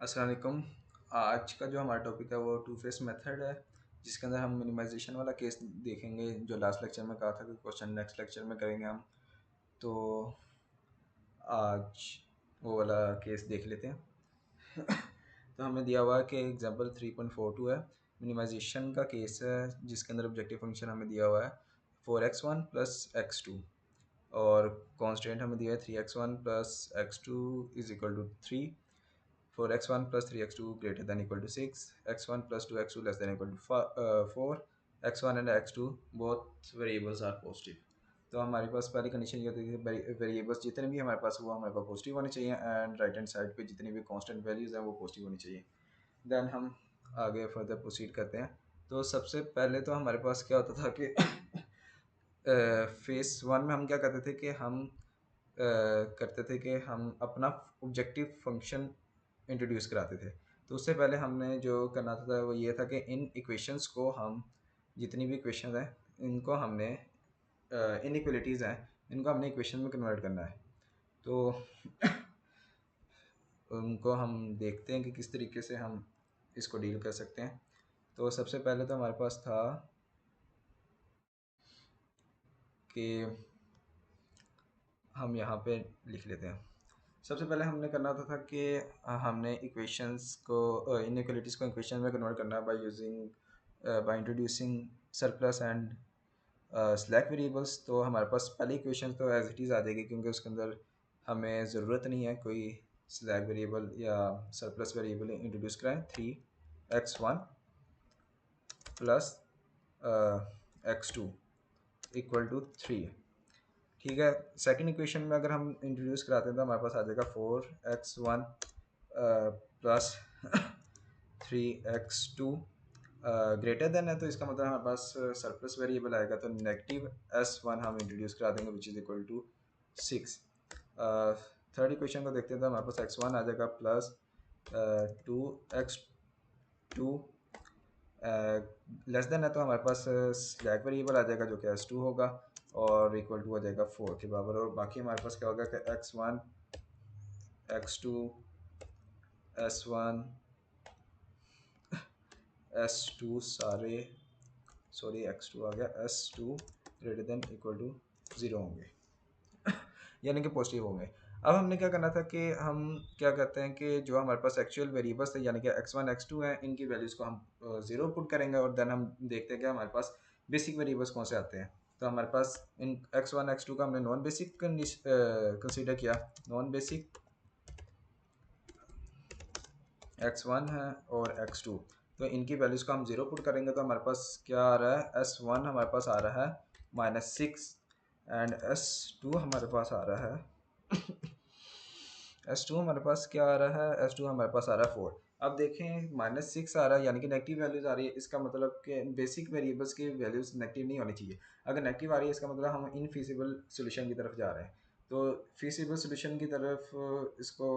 अस्सलाम वालेकुम। आज का जो हमारा टॉपिक है वो टू फेस मेथड है, जिसके अंदर हम मिनिमाइजेशन वाला केस देखेंगे जो लास्ट लेक्चर में कहा था कि क्वेश्चन नेक्स्ट लेक्चर में करेंगे हम। तो आज वो वाला केस देख लेते हैं। तो हमें दिया हुआ है कि एग्जांपल 3.42 है, मिनिमाइजेशन का केस है जिसके अंदर ऑब्जेक्टिव फंक्शन हमें दिया हुआ है 4x1 प्लस x2 और कॉन्स्टेंट हमें दिया है 3x1 plus x2 is equal to 3 for x1 plus 3x2 greater than equal to 6, x1 plus 2x2 less than equal to 4, x1 and x2 both variables are positive। तो हमारे पास पहली condition ये होती है कि वेरिएबल्स जितने भी हमारे पास हमारे पास पॉजिटिव होने चाहिए एंड राइट हैंड साइड पे जितनी भी कांस्टेंट वैल्यूज़ हैं वो पॉजिटिव होनी चाहिए। देन हम आगे फर्दर प्रोसीड करते हैं। तो सबसे पहले तो हमारे पास क्या होता था कि फेस वन में हम क्या करते थे कि हम करते थे कि हम अपना ऑब्जेक्टिव फंक्शन इंट्रोड्यूस कराते थे। तो उससे पहले हमने जो करना था वो ये था कि इन इक्वेशंस को हम जितनी भी इक्वेशंस हैं इनको हमने इनइक्वलिटीज़ हैं इनको हमने इक्वेशन में कन्वर्ट करना है। तो उनको हम देखते हैं कि किस तरीके से हम इसको डील कर सकते हैं। तो सबसे पहले तो हमारे पास था कि हम यहाँ पे लिख लेते हैं। सबसे पहले हमने करना होता था कि हमने इक्वेशंस को इनइक्वलिटीज़ को इक्वेशन में कन्वर्ट करना है by introducing surplus and slack variables. तो हमारे पास पहली इक्वेशन तो एज इट इज़ आ जाएगी क्योंकि उसके अंदर हमें ज़रूरत नहीं है कोई स्लैक वेरिएबल या सरप्लस वेरिएबल इंट्रोड्यूस कराएं। 3x1 plus x2 equal to 3। ठीक है, सेकंड इक्वेशन में अगर हम इंट्रोड्यूस कराते हैं तो हमारे पास आ जाएगा 4x1 plus 3x2 greater than है, तो इसका मतलब हमारे पास सरप्लस वेरिएबल आएगा तो नेगेटिव s1 हम इंट्रोड्यूस करा देंगे which is equal to 6। Third equation को देखते हैं तो हमारे पास x1 आ जाएगा प्लस 2x2 लेस देन है तो हमारे पास स्लैक वेरिएबल आ जाएगा जो कि s2 होगा और इक्वल टू हो जाएगा 4 के बराबर। और बाकी हमारे पास क्या होगा कि x1 x2 s1 s2 सारे सॉरी x2 आ गया s2 greater than equal to 0 होंगे यानी कि पॉजिटिव होंगे। अब हमने क्या करना था कि हम क्या करते हैं कि जो हमारे पास एक्चुअल वेरिएबल्स थे यानी कि x1 x2 हैं इनकी वैल्यूज़ को हम ज़ीरो पुट करेंगे और देन हम देखते हैं कि हमारे पास बेसिक वेरिएबल्स कौन से आते हैं। तो हमारे पास इन x1 x2 का हमने नॉन बेसिक कंसीडर किया। नॉन बेसिक x1 है और x2, तो इनकी वैल्यूज़ को हम ज़ीरो पुट करेंगे तो हमारे पास क्या आ रहा है s1 हमारे पास आ रहा है -6 एंड s2 हमारे पास आ रहा है S2 हमारे पास क्या आ रहा है S2 हमारे पास आ रहा है 4। अब देखें -6 आ रहा है यानी कि नेगेटिव वैल्यूज़ आ रही है, इसका मतलब कि बेसिक वेरिएबल्स की वैल्यूज़ नेगेटिव नहीं होनी चाहिए। अगर नेगेटिव आ रही है इसका मतलब हम इनफीसिबल सोल्यूशन की तरफ जा रहे हैं। तो फीसिबल सोल्यूशन की तरफ इसको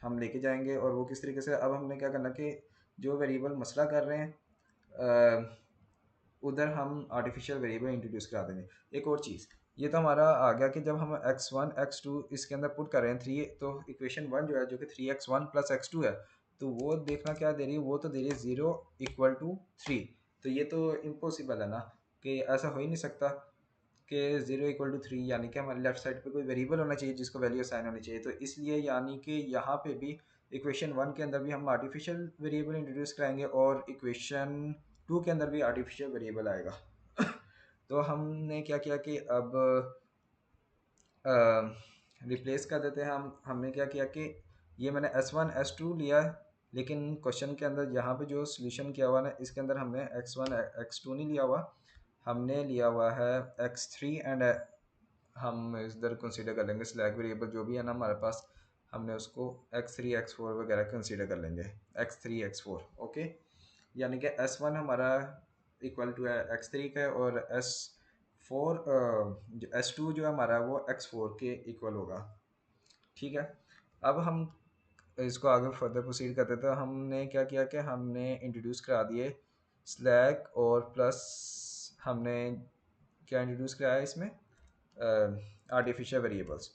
हम लेके जाएंगे और वो किस तरीके से, अब हमने क्या करना कि जो वेरिएबल मसला कर रहे हैं उधर हम आर्टिफिशियल वेरिएबल इंट्रोड्यूस करा देंगे। एक और चीज़, ये तो हमारा आ गया कि जब हम x1 x2 इसके अंदर पुट कर रहे हैं 3, तो इक्वेशन 1 जो है जो कि 3x1 प्लस x2 है, तो वो देखना क्या दे रही है, वो तो दे रही है 0 इक्वल टू 3। तो ये तो इम्पॉसिबल है ना, कि ऐसा हो ही नहीं सकता कि 0 इक्वल टू 3, यानी कि हमारे लेफ्ट साइड पे कोई वेरिएबल होना चाहिए जिसको वैल्यू असाइन होनी चाहिए। तो इसलिए यानी कि यहाँ पे भी इक्वेशन 1 के अंदर भी हम आर्टिफिशियल वेरिएबल इंट्रोड्यूस कराएंगे और इक्वेशन 2 के अंदर भी आर्टिफिशियल वेरिएबल आएगा। तो हमने क्या किया कि अब रिप्लेस कर देते हैं। हमने क्या किया कि ये मैंने S1 S2 लिया है, लेकिन क्वेश्चन के अंदर यहाँ पे जो सोल्यूशन किया हुआ ना इसके अंदर हमने x1 x2 नहीं लिया हुआ, हमने लिया हुआ है x3 एंड हम इधर कंसीडर कर लेंगे स्लैक वेरिएबल जो भी है ना हमारे पास, हमने उसको x3 x4 वगैरह कंसीडर कर लेंगे, x3 x4 ओके। यानी कि S1 हमारा इक्वल टू है x3 का और S4 S2 जो है हमारा वो x4 के इक्वल होगा। ठीक है, अब हम इसको आगे फर्दर प्रोसीड करते थे। हमने क्या किया कि हमने इंट्रोड्यूस करा दिए स्लैक और प्लस हमने क्या इंट्रोड्यूस कराया इसमें आर्टिफिशियल वेरिएबल्स।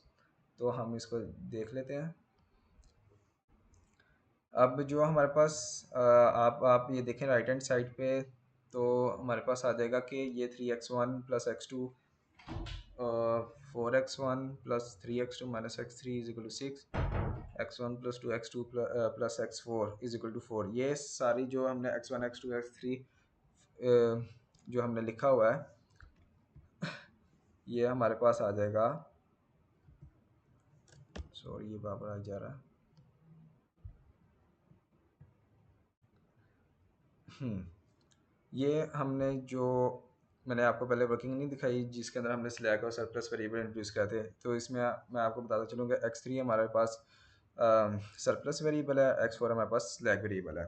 तो हम इसको देख लेते हैं। अब जो हमारे पास आप ये देखें राइट हैंड साइड पे, तो हमारे पास आ जाएगा कि ये 3x1 plus x2 4x1 plus 3x2 minus x3 is equal to 6, x1 plus 2x2 plus x4 is equal to 4। ये सारी जो हमने x1 x2 x3 जो हमने लिखा हुआ है, ये हमारे पास आ जाएगा। सॉरी, ये बार आ जा रहा है। ये हमने जो मैंने आपको पहले वर्किंग नहीं दिखाई जिसके अंदर हमने स्लैक और सरप्लस वेरिएबल इंट्रोड्यूस किए थे, तो इसमें मैं आपको बताता चलूँगा x3 हमारे पास सरप्लस वेरिएबल है, x4 हमारे पास स्लैक वेरिएबल है।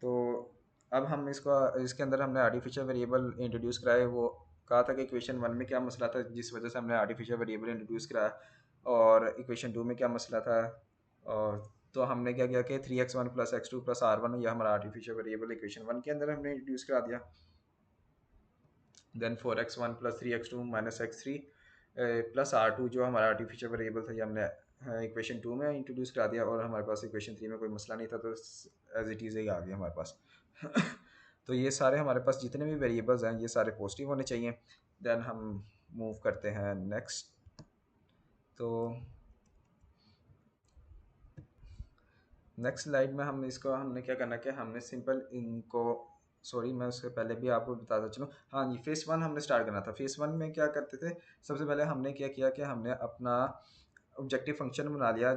तो अब हम इसको इसके अंदर हमने आर्टिफिशियल वेरिएबल इंट्रोड्यूस कराए। वो कहा था कि इक्वेशन 1 में क्या मसला था जिस वजह से हमने आर्टिफिशियल वेरिएबल इंट्रोड्यूस कराया, और इक्वेशन 2 में क्या मसला था। और तो हमने क्या किया कि 3x1 plus x2 plus r1 यह हमारा आर्टिफिशियल वेरिएबल इक्वेशन 1 के अंदर हमने इंट्रोड्यूस करा दिया। Then 4x1 plus 3x2 minus x3 plus r2 जो हमारा आर्टिफिशियल वेरिएबल था, ये हमने इक्वेशन 2 में इंट्रोड्यूस करा दिया, और हमारे पास इक्वेशन 3 में कोई मसला नहीं था, तो एज इट इज़ ही आ गया हमारे पास। तो ये सारे हमारे पास जितने भी वेरिएबल्स हैं ये सारे पॉजिटिव होने चाहिए। देन हम मूव करते हैं नेक्स्ट। तो नेक्स्ट स्लाइड में हम इसको हमने क्या करना है कि हमने सिंपल इनको, सॉरी मैं उससे पहले भी आपको बताता चलूँ। हाँ जी, फेस 1 हमने स्टार्ट करना था। फेस 1 में क्या करते थे, सबसे पहले हमने क्या किया कि हमने अपना ऑब्जेक्टिव फंक्शन बना लिया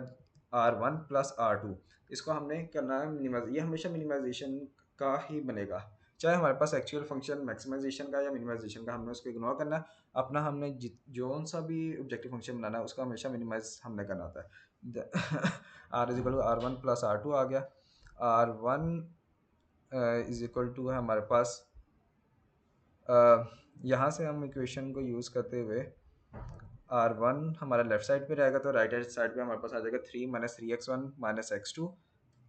r1 प्लस r2। इसको हमने करना है मिनिमाइज, ये हमेशा मिनिमाइजेशन का ही बनेगा, चाहे हमारे पास एक्चुअल फंक्शन मैक्सिमाइजेशन का या मिनिमाइजेशन का, हमने उसको इग्नोर करना है। अपना हमने जो सा भी ऑब्जेक्टिव फंक्शन बनाना है उसका हमेशा मिनिमाइज हमने करना होता है। R is equal to r1 plus r2 आ गया। r1 इज इक्वल टू है हमारे पास, यहाँ से हम इक्वेशन को यूज़ करते हुए r1 हमारा लेफ्ट साइड पे रहेगा, तो राइट हैंड साइड पे हमारे पास आ जाएगा 3 माइनस 3x1 माइनस x2।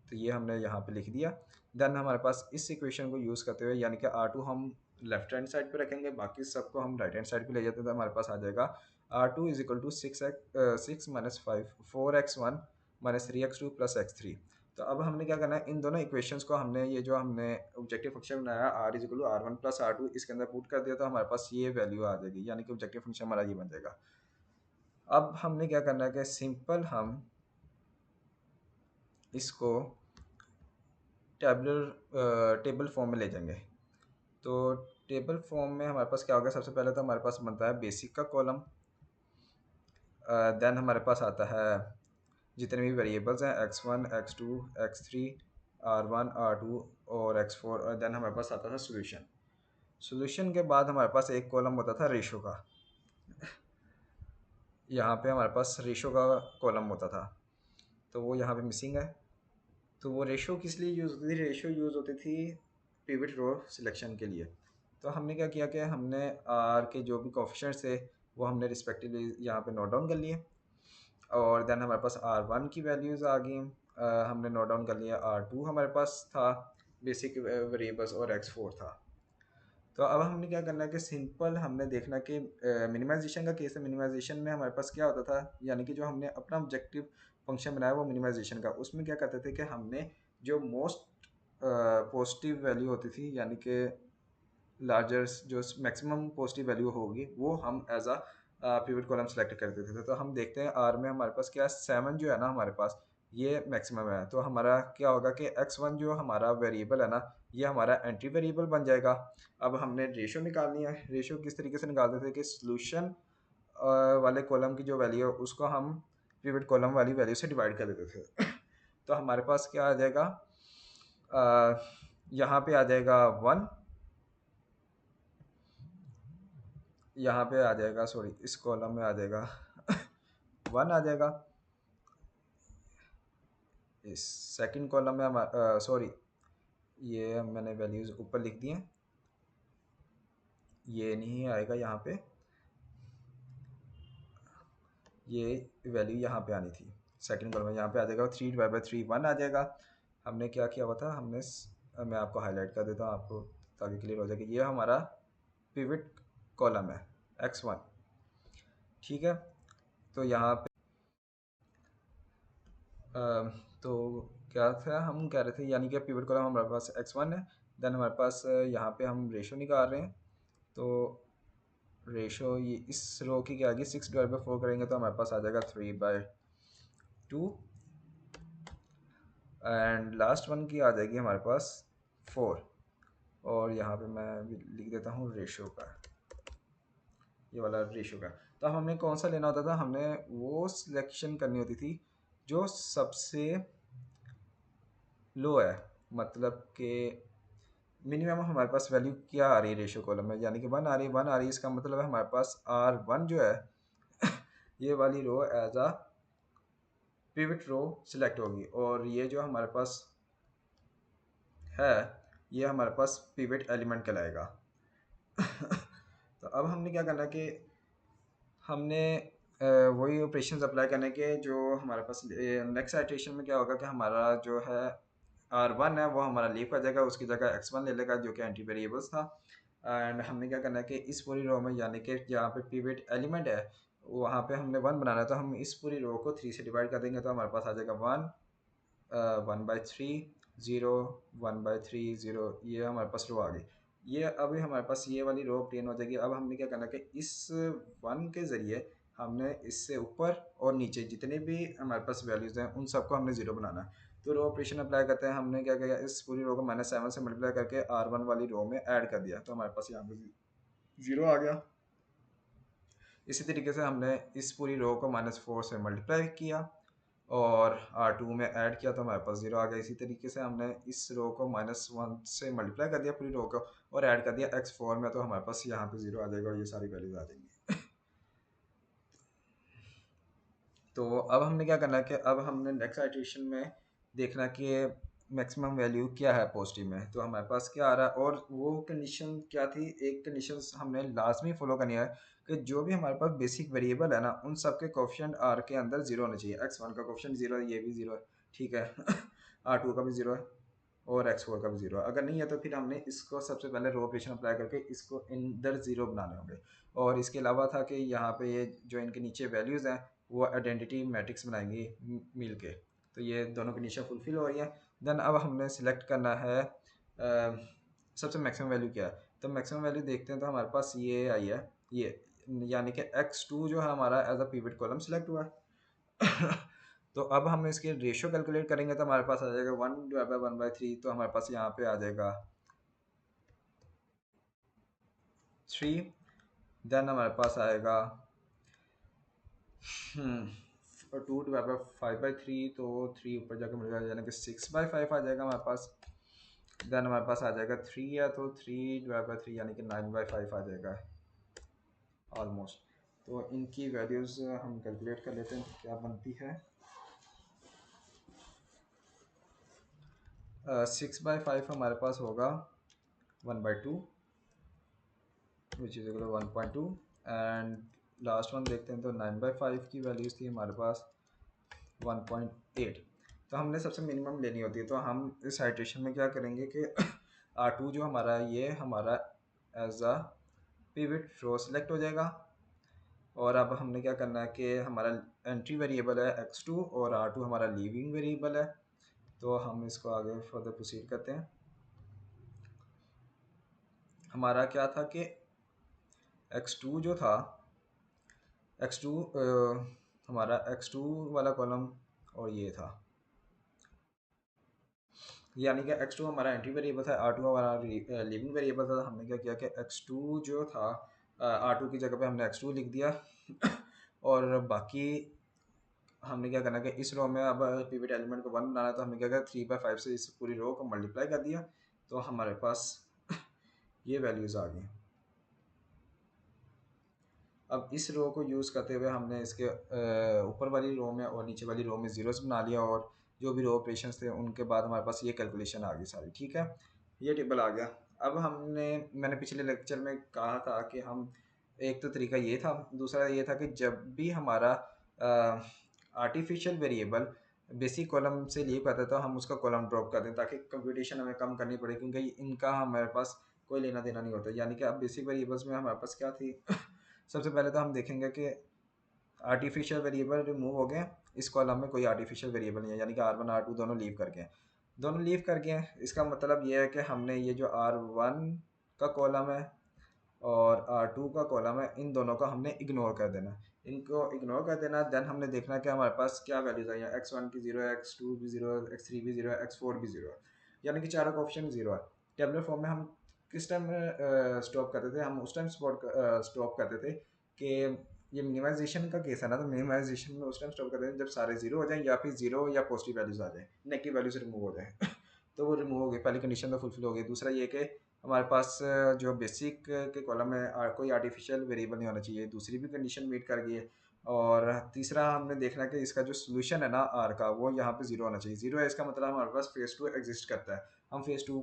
तो ये हमने यहाँ पे लिख दिया। देन हमारे पास इस इक्वेशन को यूज़ करते हुए यानी कि r2 हम लेफ्ट हैंड साइड पे रखेंगे, बाकी सबको हम राइट हैंड साइड पे ले जाते हैं, तो हमारे पास आ जाएगा r2 is equal to 6 minus 4x1 minus 3x2 plus x3। तो अब हमने क्या करना है, इन दोनों इक्वेशंस को हमने ये जो हमने ऑब्जेक्टिव फंक्शन बनाया r is equal to r1 plus r2 इसके अंदर पुट कर दिया, तो हमारे पास ये वैल्यू आ जाएगी, यानी कि ऑब्जेक्टिव फंक्शन हमारा ये बन जाएगा। अब हमने क्या करना है कि सिंपल हम इसको टेबल फॉर्म में ले जाएंगे। तो टेबल फॉर्म में हमारे पास क्या होगा, सबसे पहले तो हमारे पास बनता है बेसिक का कॉलम। देन हमारे पास आता है जितने भी वेरिएबल्स हैं x1 x2 x3 r1 r2 और x4, और देन हमारे पास आता था सॉल्यूशन। सॉल्यूशन के बाद हमारे पास एक कॉलम होता था रेशो का। यहाँ पे हमारे पास रेशो का कॉलम होता था, तो वो यहाँ पे मिसिंग है। तो वो रेशो किस लिए यूज़ होती थी, रेशो यूज़ होती थी पिवट रो सिलेक्शन के लिए। तो हमने क्या किया कि हमने आर के जो भी कोफिशिएंट्स थे वो हमने रिस्पेक्टिवली यहाँ पे नोट डाउन कर लिए, और देन हमारे पास r1 की वैल्यूज़ आ गई। हमने नोट डाउन कर लिया, r2 हमारे पास था बेसिक वेरिएबल्स, और x4 था। तो अब हमने क्या करना है कि सिंपल हमने देखना कि मिनिमाइजेशन का केस है। मिनिमाइजेशन में हमारे पास क्या होता था, यानी कि जो हमने अपना ऑब्जेक्टिव फंक्शन बनाया वो मिनिमाइजेशन का, उसमें क्या करते थे कि हमने जो मोस्ट पॉजिटिव वैल्यू होती थी, यानी कि लार्जर जो मैक्सिमम पॉजिटिव वैल्यू होगी, वो हम as a pivot column select कर देते थे। तो हम देखते हैं आर में हमारे पास क्या है, 7 जो है ना हमारे पास ये मैक्सिमम है। तो हमारा क्या होगा कि x1 जो हमारा वेरिएबल है ना, ये हमारा एंट्री वेरिएबल बन जाएगा। अब हमने रेशो निकालनी है। रेशो किस तरीके से निकालते थे कि सॉल्यूशन वाले कॉलम की जो वैल्यू है उसको हम पिवट कॉलम वाली वैल्यू से डिवाइड कर देते थे। तो हमारे पास क्या आ जाएगा, यहाँ पे आ जाएगा 1, यहाँ पे आ जाएगा, सॉरी इस कॉलम में आ जाएगा 1 आ जाएगा। इस सेकंड कॉलम में हमारा सॉरी ये मैंने वैल्यूज़ ऊपर लिख दी हैं, ये नहीं आएगा यहाँ पे, ये वैल्यू यहाँ पे आनी थी सेकंड कॉलम में। यहाँ पे आ जाएगा 3/3 1 आ जाएगा। हमने क्या किया हुआ था, हमने मैं आपको हाईलाइट कर देता हूँ आपको ताकि क्लियर हो जाए कि ये हमारा पिवट कॉलम है x1, ठीक है। तो यहाँ पे तो क्या था हम कह रहे थे, यानी कि पिवट कॉलम हमारे पास x1 है। देन हमारे पास यहाँ पे हम रेशो निकाल रहे हैं। तो रेशो ये इस रो की क्या आ गई, 6/4 करेंगे तो हमारे पास आ जाएगा 3/2। एंड लास्ट वन की आ जाएगी हमारे पास 4। और यहाँ पे मैं भी लिख देता हूँ रेशो का, ये वाला रेशो का। तो अब हमें कौन सा लेना होता था, हमने वो सिलेक्शन करनी होती थी जो सबसे लो है, मतलब कि मिनिमम हमारे पास वैल्यू क्या आ रही है रेशो कॉलम में, यानी कि 1 आ रही है। इसका मतलब है हमारे पास R1 जो है ये वाली row as a pivot row select होगी, और ये जो हमारे पास है ये हमारे पास पिवट एलिमेंट कहलाएगा। तो अब हमने क्या करना है कि हमने वही ऑपरेशंस अप्लाई करने के जो हमारे पास नेक्स्ट आइटरेशन में क्या होगा कि हमारा जो है R1 है वो हमारा लीव कर जाएगा, उसकी जगह x1 ले लेगा जो कि एंटी वेरिएबल्स था। एंड हमने क्या करना है कि इस पूरी रो में, यानी कि जहाँ पे पिवट एलिमेंट है वहाँ पे हमने 1 बनाना है, तो हम इस पूरी रो को 3 से डिवाइड कर देंगे तो हमारे पास आ जाएगा 1, 1/3, 0, 1/3, 0। ये हमारे पास रो आ गई। ये अभी हमारे पास ये वाली रो ऑब्टेन हो जाएगी। अब हमने क्या करना है कि इस 1 के ज़रिए हमने इससे ऊपर और नीचे जितने भी हमारे पास वैल्यूज़ हैं उन सबको हमने ज़ीरो बनाना है। तो रो ऑपरेशन अप्लाई करते हैं। हमने क्या किया, इस पूरी रो को -7 से मल्टीप्लाई करके R1 वाली रो में ऐड कर दिया, तो हमारे पास यहाँ पे ज़ीरो आ गया। इसी तरीके से हमने इस पूरी रो को -4 से मल्टीप्लाई किया और R2 में ऐड किया तो हमारे पास 0 आ गया। इसी तरीके से हमने इस रो को -1 से मल्टीप्लाई कर दिया पूरी रो को और ऐड कर दिया x4 में, तो हमारे पास यहाँ पे 0 आ जाएगा और ये सारी वैल्यूज आ जाएंगी। तो अब हमने क्या करना है कि अब हमने नेक्स्ट आइटरेशन में देखना कि मैक्सिमम वैल्यू क्या है पॉजिटिव में, तो हमारे पास क्या आ रहा है। और वो कंडीशन क्या थी, एक कंडीशन हमने लाजमी फॉलो करनी है कि जो भी हमारे पास बेसिक वेरिएबल है ना उन सब के कोफिशिएंट आर के अंदर जीरो होना चाहिए। x1 का कोफिशिएंट जीरो है, ये भी जीरो है, ठीक है। R2 का भी जीरो है और x4 का भी जीरो है। अगर नहीं है तो फिर हमने इसको सबसे पहले रो ऑपरेशन अप्लाई करके इसको अंदर जीरो बनाने होंगे। और इसके अलावा था कि यहाँ पे ये जो इनके नीचे वैल्यूज़ हैं वो आइडेंटिटी मैट्रिक्स बनाएंगी मिल के। तो ये दोनों कंडीशन फुलफिल हो रही है। देन अब हमने सिलेक्ट करना है सबसे मैक्सिमम वैल्यू क्या है। तो मैक्सिमम वैल्यू देखते हैं तो हमारे पास ये आई है, ये यानी कि x2 जो है हमारा as a pivot column select हुआ है। तो अब हम इसके रेशियो कैलकुलेट करेंगे तो हमारे पास आ जाएगा 1/1/3, तो हमारे पास यहाँ पे आ जाएगा 3। देन हमारे पास आएगा 2/5/3, तो 3 ऊपर जाकर मिलेगा यानी कि 6/5 आ जाएगा हमारे पास। देन हमारे पास आ जाएगा 3 है तो 3/3 यानी कि 9/5 आ जाएगा ऑलमोस्ट। तो इनकी वैल्यूज़ हम कैलकुलेट कर लेते हैं क्या बनती है। 6/5 हमारे पास होगा 1/2 which is equal 1.2। And last one देखते हैं तो 9/5 की वैल्यूज़ थी हमारे पास 1.8। तो हमने सबसे मिनिमम लेनी होती है, तो हम इस हाइड्रेशन में क्या करेंगे कि R2 जो हमारा ये हमारा as a pivot row select हो जाएगा। और अब हमने क्या करना है कि हमारा एंट्री वेरिएबल है x2 और R2 हमारा लीविंग वेरिएबल है। तो हम इसको आगे फर्दर प्रोसीड करते हैं। हमारा क्या था कि x2 जो था x2 हमारा x2 वाला कॉलम और ये था, यानी कि x2 हमारा एंट्री वेरिएबल था, R2 हमारा लिविंग वेरिएबल था। हमने क्या किया कि x2 जो था R2 की जगह पे हमने x2 लिख दिया। और बाकी हमने क्या करना कि इस रो में अब पिवट एलिमेंट को 1 बनाना है, तो हमने क्या किया 3/5 से इस पूरी रो को मल्टीप्लाई कर दिया, तो हमारे पास ये वैल्यूज़ आ गई। अब इस रो को यूज़ करते हुए हमने इसके ऊपर वाली रो में और नीचे वाली रो में ज़ीरोस बना लिया, और जो भी रो ऑपरेशंस थे उनके बाद हमारे पास ये कैलकुलेशन आ गई सारी, ठीक है। ये टेबल आ गया। अब मैंने पिछले लेक्चर में कहा था कि हम एक तो तरीका ये था, दूसरा ये था कि जब भी हमारा आर्टिफिशियल वेरिएबल बेसिक कॉलम से लीव करता है तो हम उसका कॉलम ड्रॉप कर दें ताकि कंप्यूटेशन हमें कम करनी पड़े, क्योंकि इनका हमारे पास कोई लेना देना नहीं होता। यानी कि अब बेसिक वेरिएबल्स में हमारे पास क्या थी सबसे पहले तो हम देखेंगे कि आर्टिफिशियल वेरिएबल रिमूव हो गए इस कॉलम में कोई आर्टिफिशियल वेरिएबल नहीं है, यानी कि R1 R2 दोनों लीव कर गए हैं, दोनों लीव कर गए हैं। इसका मतलब ये है कि हमने ये जो R1 का कॉलम है और R2 का कॉलम है, इन दोनों को हमने इग्नोर कर देना, इनको इग्नोर कर देना। देन हमने देखना कि हमारे पास क्या वैल्यूज आई हैं, x1 की 0 है, x2 भी 0 है, x3 भी 0 है, x4 भी 0 है, यानी कि चारों का ऑप्शन 0 है। टेबलर फॉर्म में हम किस टाइम स्टॉप करते थे, हम उस टाइम स्टॉप करते थे कि ये मिनिमाइजेशन का केस है ना, तो मिनिमाइजेशन में उस टाइम स्टॉप करते हैं जब सारे 0 हो जाएं या फिर 0 या पॉजिटिव वैल्यूज आ जाएं, नेगेटिव वैल्यूज रिमूव हो जाएं तो वो रिमूव हो गई, पहली कंडीशन तो फुलफिल हो गई। दूसरा ये कि हमारे पास जो बेसिक के कॉलम में कोई आर्टिफिशियल वेरिएबल नहीं होना चाहिए, दूसरी भी कंडीशन मीट कर गई है। और तीसरा हमने देखना है कि इसका जो सोल्यूशन है ना आर का, वो यहाँ पे 0 होना चाहिए। 0 है इसका मतलब हमारे पास फेज 2 एग्जिस्ट करता है, हम फेज 2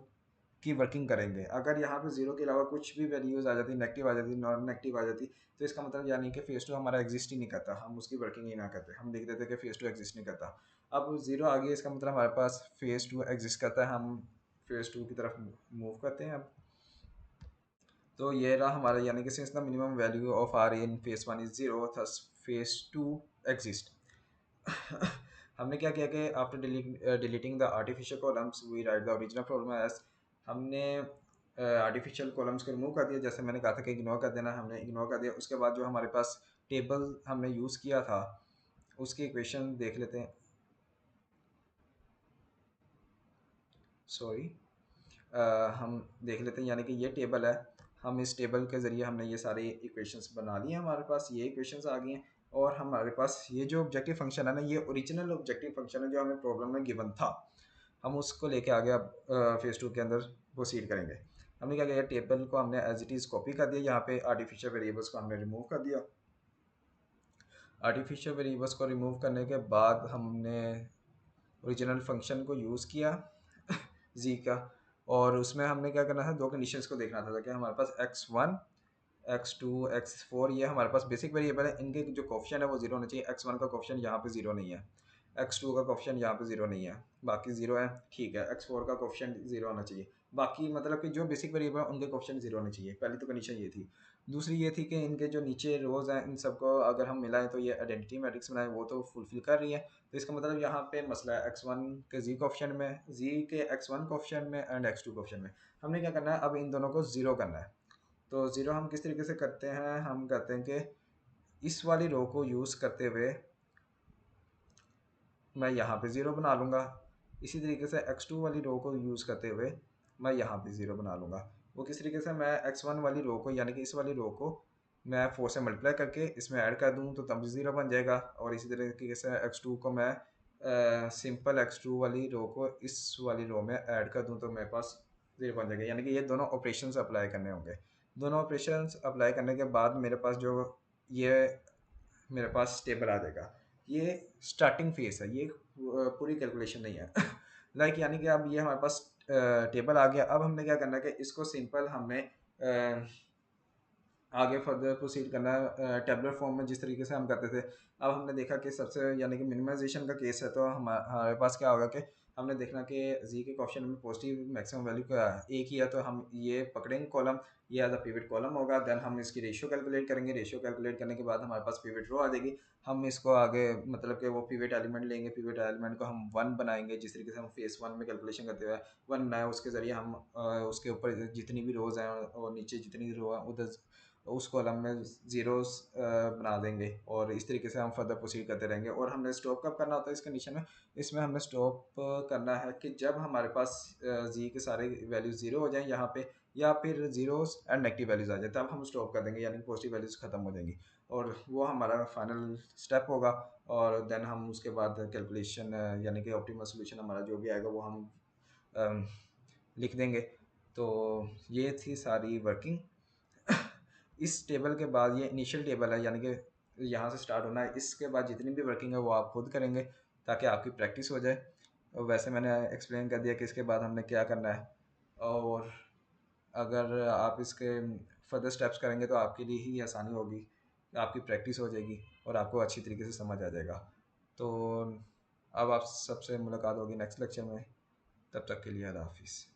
की वर्किंग करेंगे। अगर यहाँ पे 0 के अलावा कुछ भी वैल्यूज आ जाती, नेगेटिव आ जाती, नॉन नेगेटिव आ जाती, तो इसका मतलब यानी कि फेज 2 हमारा एग्जिस्ट ही नहीं करता, हम उसकी वर्किंग ही ना करते, हम लिख देते कि फेज 2 एग्जिस्ट नहीं करता। अब 0 आ गया, इसका मतलब हमारे पास फेज 2 एग्जिस्ट करता है, हम फेज 2 की तरफ मूव करते हैं। अब तो ये रहा हमारा, यानी कि since the minimum value of R in phase 1 is 0, thus phase 2 exist. हमने क्या किया कि after deleting the artificial columns we write the original problem as. हमने आर्टिफिशियल कॉलम्स को रिमूव कर दिया, जैसे मैंने कहा था कि इग्नोर कर देना, हमने इग्नोर कर दिया। उसके बाद जो हमारे पास टेबल हमने यूज़ किया था उसकी इक्वेशन देख लेते हैं, सॉरी, हम देख लेते हैं। यानी कि ये टेबल है, हम इस टेबल के ज़रिए हमने ये सारे इक्वेशंस बना लिए, हमारे पास ये इक्वेशंस आ गई हैं। और हमारे पास ये जो ऑब्जेक्टिव फंक्शन है ना, ये ओरिजिनल ऑब्जेक्टिव फंक्शन है जो हमें प्रॉब्लम में गिवन था, हम उसको लेके आगे अब फेज 2 के अंदर प्रोसीड करेंगे। हमने क्या किया, टेबल को हमने एज इट इज़ कॉपी कर दिया, यहाँ पे आर्टिफिशियल वेरिएबल्स को हमने रिमूव कर दिया। आर्टिफिशियल वेरिएबल्स को रिमूव करने के बाद हमने ओरिजिनल फंक्शन को यूज़ किया जी का, और उसमें हमने क्या करना था, दो कंडीशंस को देखना था कि हमारे पास x1 x2 x4 ये हमारे पास बेसिक वेरिएबल है, इनके जो कोफिशिएंट है वो 0 होना चाहिए। x1 का कोफिशिएंट यहाँ पे 0 नहीं है, x2 का कोफिशिएंट यहाँ पे 0 नहीं है, बाकी 0 है, ठीक है। x4 का कोफिशिएंट 0 होना चाहिए, बाकी मतलब कि जो बेसिक वेरिएबल है उनके कोफिशिएंट 0 होने चाहिए। पहली तो कंडीशन ये थी। दूसरी ये थी कि इनके जो नीचे रोज हैं इन सबको अगर हम मिलाएं तो ये आइडेंटिटी मैट्रिक्स बनाएं, वो तो फुलफिल कर रही है। तो इसका मतलब यहाँ पे मसला है x1 के जी कोफिशिएंट में, जी के x1 कोफिशिएंट में एंड x2 कोफिशिएंट में। हमने क्या करना है, अब इन दोनों को 0 करना है। तो 0 हम किस तरीके से करते हैं, हम कहते हैं कि इस वाली रो को यूज़ करते हुए मैं यहाँ पे 0 बना लूँगा, इसी तरीके से x2 वाली रो को यूज़ करते हुए मैं यहाँ पे 0 बना लूँगा। वो किस तरीके से, मैं x1 वाली रो को यानी कि इस वाली रो को मैं 4 से मल्टीप्लाई करके इसमें ऐड कर दूँ तो तब 0 बन जाएगा, और इसी तरीके से x2 को मैं सिंपल x2 वाली रो को इस वाली रो में ऐड कर दूँ तो मेरे पास 0 बन जाएगा। यानी कि ये दोनों ऑपरेशंस अप्लाई करने होंगे। दोनों ऑपरेशंस अप्लाई करने के बाद मेरे पास जो ये मेरे पास टेबल आ जाएगा। ये स्टार्टिंग फेस है, ये पूरी कैलकुलेशन नहीं है लाइक यानी कि अब ये हमारे पास टेबल आ गया। अब हमने क्या करना है कि इसको सिंपल हमने आगे फर्दर प्रोसीड करना है टेबलर फॉर्म में जिस तरीके से हम करते थे। अब हमने देखा कि सबसे यानी कि मिनिमाइजेशन का केस है, तो हमारे पास क्या होगा कि हमने देखना कि जी के क्वेश्चन में पॉजिटिव मैक्सिमम वैल्यू का एक ही है, तो हम ये पकड़ेंगे कॉलम, ये एज अ पिवट कॉलम होगा। देन हम इसकी रेशियो कैलकुलेट करेंगे, रेशियो कैलकुलेट करने के बाद हमारे पास पिवट रो आ जाएगी। हम इसको आगे मतलब कि वो पिवट एलिमेंट लेंगे, पिवट एलिमेंट को हम 1 बनाएंगे, जिस तरीके से हम फेस 1 में कैलकुलेशन करते हुए 1 बनाए, उसके ज़रिए हम उसके ऊपर जितनी भी रोज़ हैं और नीचे जितनी रो हैं उधर उस कॉलम में ज़ीरोस बना देंगे, और इस तरीके से हम फर्दर प्रोसीड करते रहेंगे। और हमने स्टॉप कब करना होता है इस कंडीशन में, इसमें हमने स्टॉप करना है कि जब हमारे पास जी के सारे वैल्यूज 0 हो जाएं यहाँ पे, या फिर जीरोस एंड नेगेटिव वैल्यूज आ जाए, तब हम स्टॉप कर देंगे, यानी पॉजिटिव वैल्यूज खत्म हो जाएंगी, और वो हमारा फाइनल स्टेप होगा। और देन हम उसके बाद कैलकुलेशन यानी कि ऑप्टिमल सोल्यूशन हमारा जो भी आएगा वो हम अम, लिख देंगे। तो ये थी सारी वर्किंग। इस टेबल के बाद, ये इनिशियल टेबल है यानी कि यहाँ से स्टार्ट होना है, इसके बाद जितनी भी वर्किंग है वो आप खुद करेंगे ताकि आपकी प्रैक्टिस हो जाए। और वैसे मैंने एक्सप्लेन कर दिया कि इसके बाद हमने क्या करना है, और अगर आप इसके फर्दर स्टेप्स करेंगे तो आपके लिए ही आसानी होगी, आपकी प्रैक्टिस हो जाएगी और आपको अच्छी तरीके से समझ आ जाएगा। तो अब आप सबसे मुलाकात होगी नेक्स्ट लेक्चर में, तब तक के लिए अल्लाह हाफिज़।